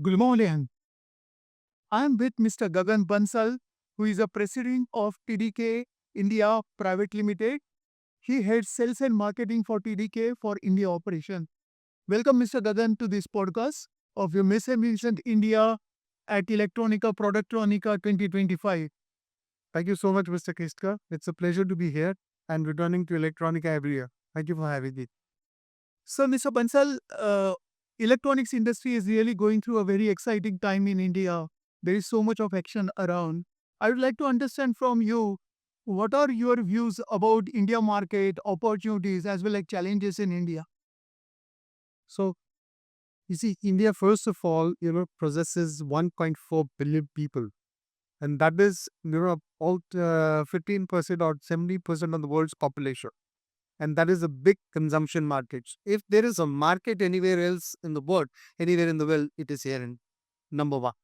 Good morning. I am with Mr. Gagan Bansal, who is a president of TDK India Private Limited. He heads sales and marketing for TDK for India operation. Welcome, Mr. Gagan, to this podcast of your Miss India at Electronica Productronica 2025. Thank you so much, Mr. Keskar. It's a pleasure to be here and returning to electronica every year. Thank you for having me. So, Mr. Bansal, electronics industry is really going through a very exciting time in India. There is so much of action around. I would like to understand from you, what are your views about India market opportunities as well as challenges in India? So, you see, India, first of all, possesses 1.4 billion people. And that is, about 15% or 70% of the world's population. And that is a big consumption market. If there is a market anywhere else in the world, anywhere in the world, it is here in number one.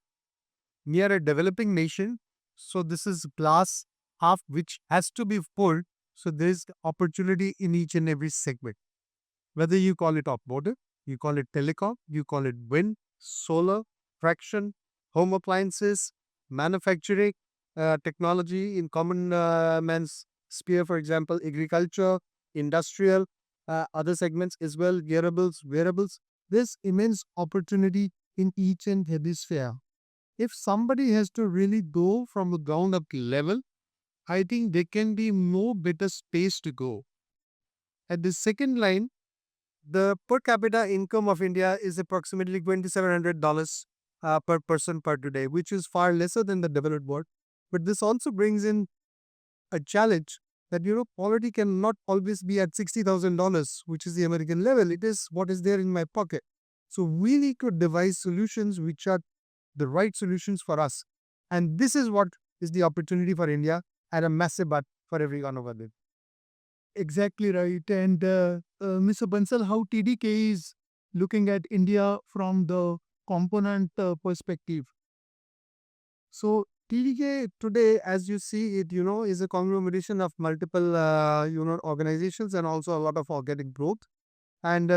We are a developing nation, so this is glass half which has to be full. So there is opportunity in each and every segment. Whether you call it automotive, you call it telecom, you call it wind, solar, traction, home appliances, manufacturing, technology in common man's sphere, for example, agriculture, industrial, other segments as well, wearables. There's immense opportunity in each and every sphere. If somebody has to really go from the ground up level, I think there can be no better space to go. At the second line, the per capita income of India is approximately $2,700 per person per today, which is far lesser than the developed world. But this also brings in a challenge that poverty cannot always be at $60,000, which is the American level. It is what is there in my pocket. So we need to devise solutions which are the right solutions for us. And this is what is the opportunity for India and a massive but for everyone over there. Exactly right. And Mr. Bansal, how TDK is looking at India from the component perspective? So TDK today, as you see it, is a conglomeration of multiple, organizations and also a lot of organic growth. And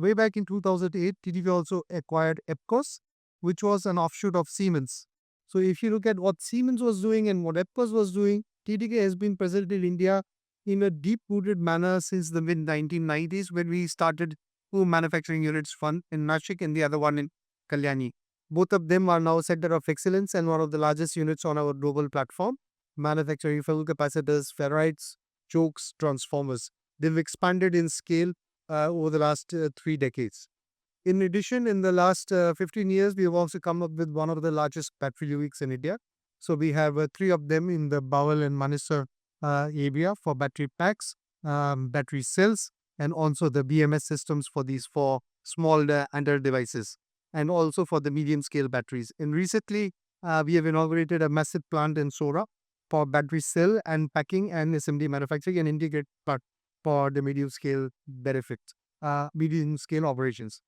way back in 2008, TDK also acquired EPCOS, which was an offshoot of Siemens. So if you look at what Siemens was doing and what EPCOS was doing, TDK has been present in India in a deep-rooted manner since the mid-1990s when we started two manufacturing units, one in Nashik and the other one in Kalyani. Both of them are now center of excellence and one of the largest units on our global platform, manufacturing fuel capacitors, ferrites, chokes, transformers. They've expanded in scale over the last 3 decades. In addition, in the last 15 years, we have also come up with one of the largest battery UX in India. So we have three of them in the Bawal and Manesar area for battery packs, battery cells, and also the BMS systems for these four small Android devices, and also for the medium scale batteries. And recently, we have inaugurated a massive plant in Sora for battery cell and packing and assembly manufacturing and integrate part for the medium scale benefits, medium scale operations.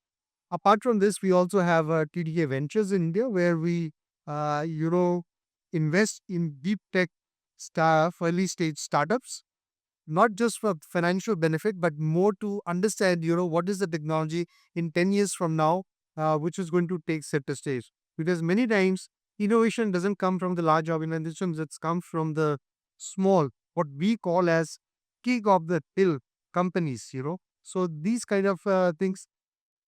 Apart from this, we also have TDK Ventures in India where we, invest in deep tech early stage startups, not just for financial benefit, but more to understand, what is the technology in 10 years from now, which is going to take center stage. Because many times innovation doesn't come from the large organizations, it's come from the small, what we call as king of the hill companies. So these kind of things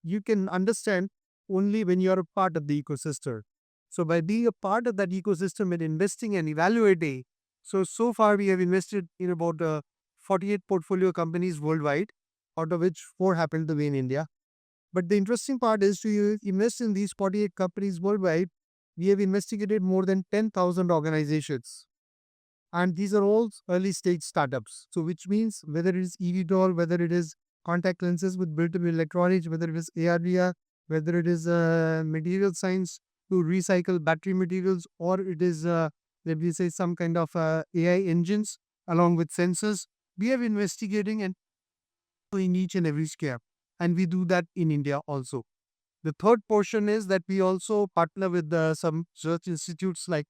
you can understand only when you are a part of the ecosystem. So by being a part of that ecosystem and investing and evaluating, so far we have invested in about 48 portfolio companies worldwide, out of which 4 happen to be in India. But the interesting part is to invest in these 48 companies worldwide, we have investigated more than 10,000 organizations. And these are all early stage startups. So which means whether it is eVTOL, whether it is contact lenses with built-in electronics, whether it is AR/VR, whether it is material science to recycle battery materials, or it is, let me say, some kind of AI engines along with sensors, we are investigating and in each and every scale. And we do that in India also. The third portion is that we also partner with some research institutes like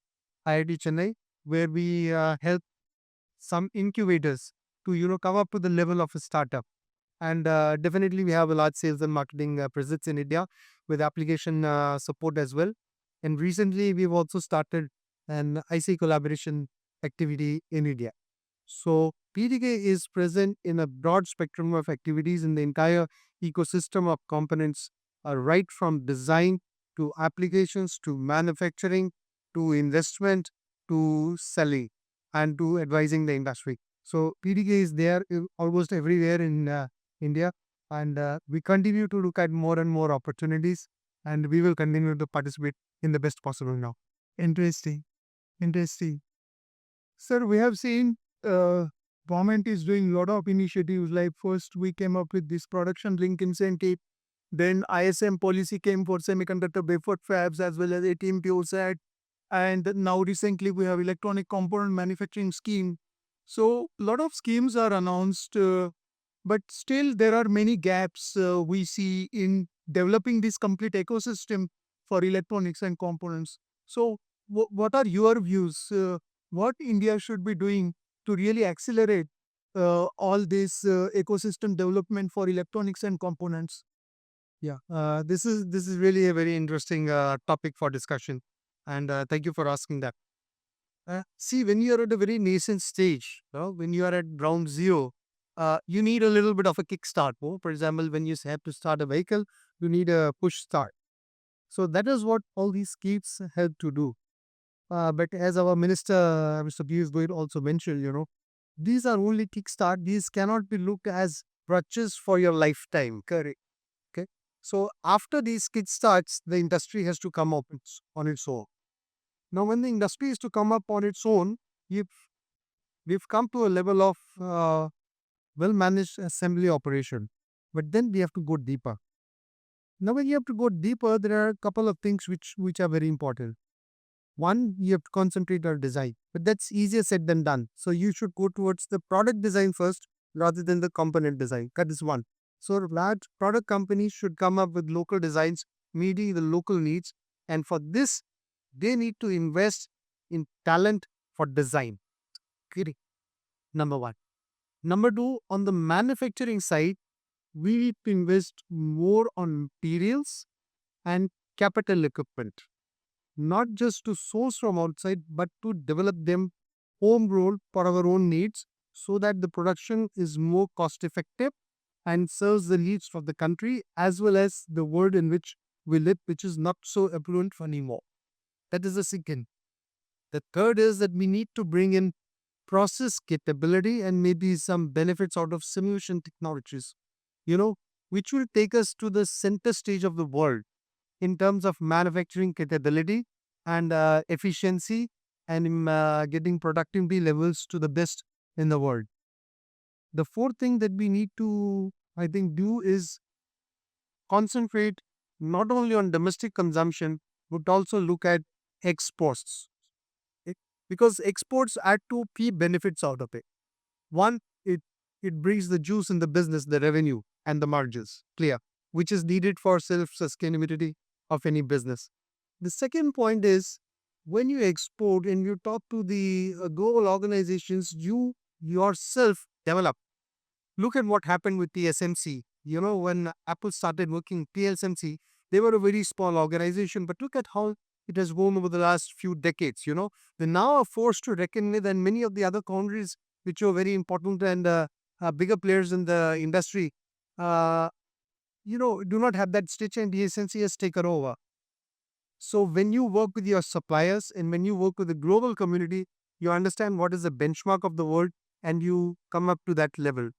IIT Chennai, where we help some incubators to come up to the level of a startup. And definitely, we have a large sales and marketing presence in India with application support as well. And recently, we've also started an IC collaboration activity in India. So PDK is present in a broad spectrum of activities in the entire ecosystem of components, right from design to applications to manufacturing to investment to selling and to advising the industry. So PDK is there almost everywhere in India, and we continue to look at more and more opportunities, and we will continue to participate in the best possible now. Interesting. Interesting. Sir, we have seen uh, government is doing a lot of initiatives. Like first, we came up with this production link incentive. Then ISM policy came for semiconductor wafer fabs as well as ATM POSAT. And now recently we have electronic component manufacturing scheme. So a lot of schemes are announced, but still there are many gaps we see in developing this complete ecosystem for electronics and components. So what are your views? What India should be doing to really accelerate all this ecosystem development for electronics and components? Yeah, this is really a very interesting topic for discussion, and thank you for asking that. See, when you are at a very nascent stage, when you are at ground zero, you need a little bit of a kickstart. For example, when you have to start a vehicle, you need a push start. So that is what all these schemes help to do. But as our minister, Mr. Piyush Goyal, also mentioned, these are only kickstart. These cannot be looked as crutches for your lifetime. Correct. Okay. So after these kickstarts, the industry has to come up on its own. Now, when the industry is to come up on its own, we've, we've come to a level of well managed assembly operation. But then we have to go deeper. Now, when you have to go deeper, there are a couple of things which are very important. One, you have to concentrate on design, but that's easier said than done. So you should go towards the product design first rather than the component design. That is one. So large product companies should come up with local designs meeting the local needs, and for this, they need to invest in talent for design. Okay, number one. Number two, on the manufacturing side, we need to invest more on materials and capital equipment, not just to source from outside, but to develop them homegrown for our own needs so that the production is more cost effective and serves the needs of the country as well as the world in which we live, which is not so affluent anymore. That is the second. The third is that we need to bring in process capability and maybe some benefits out of simulation technologies, you know, which will take us to the center stage of the world in terms of manufacturing capability and efficiency and getting productivity levels to the best in the world. The fourth thing that we need to, I think, do is concentrate not only on domestic consumption, but also look at exports. It- because exports add two key benefits out of it. One, it brings the juice in the business, the revenue and the margins, clear, which is needed for self-sustainability of any business. The second point is when you export and you talk to the global organizations, you yourself develop. Look at what happened with TSMC. When Apple started working TSMC, they were a very small organization, but look at how it has grown over the last few decades. They now are forced to reckon with, and many of the other countries which are very important and bigger players in the industry, uh, do not have that stitch, and TSMC has taken over. So when you work with your suppliers and when you work with the global community, you understand what is the benchmark of the world and you come up to that level.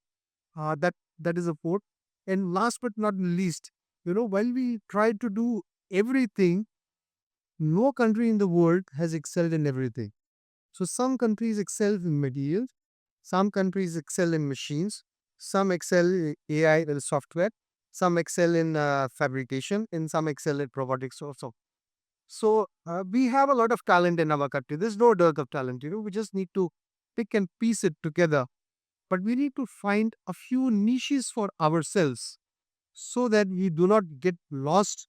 That is a fourth. And last but not least, while we try to do everything, no country in the world has excelled in everything. So some countries excel in materials, some countries excel in machines, some excel in AI and software, some excel in fabrication, and some excel in robotics also. So we have a lot of talent in our country. There's no dearth of talent. We just need to pick and piece it together. But we need to find a few niches for ourselves so that we do not get lost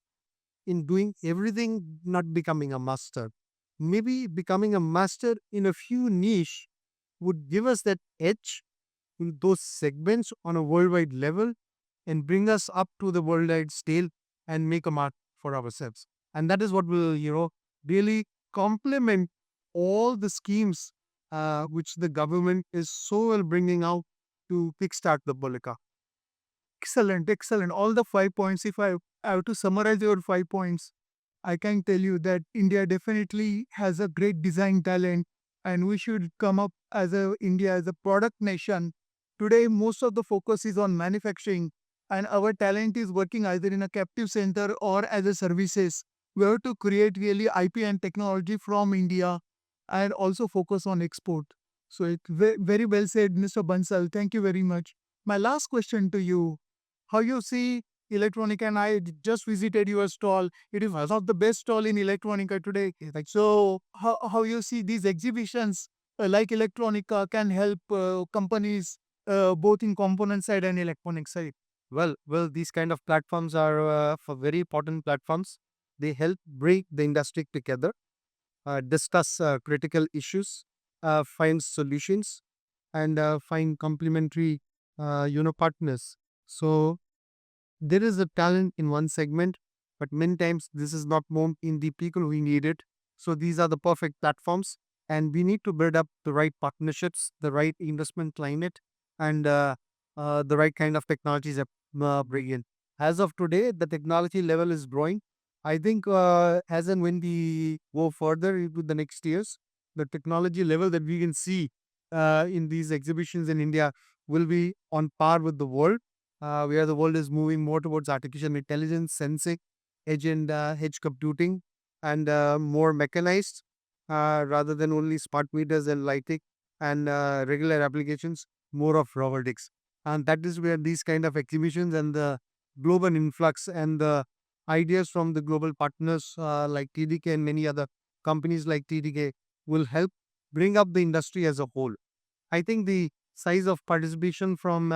in doing everything, not becoming a master. Maybe becoming a master in a few niche would give us that edge those segments on a worldwide level and bring us up to the worldwide scale and make a mark for ourselves. And that is what will, really complement all the schemes which the government is so well bringing out to kickstart the Bolika. Excellent, excellent. All the 5 points, if I have to summarize your 5 points, I can tell you that India definitely has a great design talent and we should come up as a India as a product nation. Today, most of the focus is on manufacturing and our talent is working either in a captive center or as a services. We have to create really IP and technology from India and also focus on export. So it's very well said, Mr. Bansal. Thank you very much. My last question to you, how you see electronica, and I just visited your stall. It is one of the best stall in electronica today. So how you see these exhibitions like electronica can help companies both in component side and electronic side? These kind of platforms are for very important platforms. They help bring the industry together, discuss critical issues, find solutions, and find complementary, partners. So there is a talent in one segment, but many times this is not known in the people who need it. So these are the perfect platforms, and we need to build up the right partnerships, the right investment climate, and the right kind of technologies that bring in. As of today, the technology level is growing. I think as and when we go further into the next years, the technology level that we can see in these exhibitions in India will be on par with the world, where the world is moving more towards artificial intelligence, sensing, edge computing, and more mechanized rather than only smart meters and lighting and regular applications, more of robotics. And that is where these kind of exhibitions and the global influx and the ideas from the global partners like TDK and many other companies like TDK will help bring up the industry as a whole. I think the size of participation from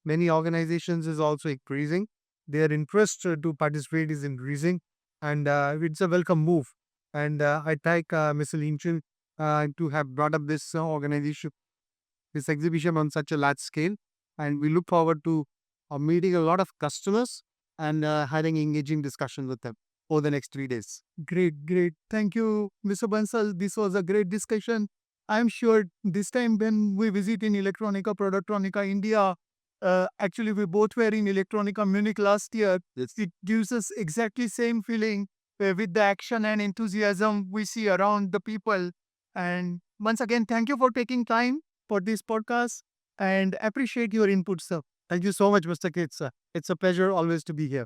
many organizations is also increasing. Their interest to participate is increasing, and it's a welcome move. And I thank Mr. Linchin to have brought up this organization, this exhibition on such a large scale. And we look forward to meeting a lot of customers and having engaging discussion with them over the next 3 days. Great, great. Thank you, Mr. Bansal. This was a great discussion. I'm sure this time when we visit in Electronica, Productronica India, actually we both were in Electronica Munich last year. Yes. It gives us exactly same feeling with the action and enthusiasm we see around the people. And once again, thank you for taking time for this podcast and appreciate your input, sir. Thank you so much, Mr. Kitsa. It's a pleasure always to be here.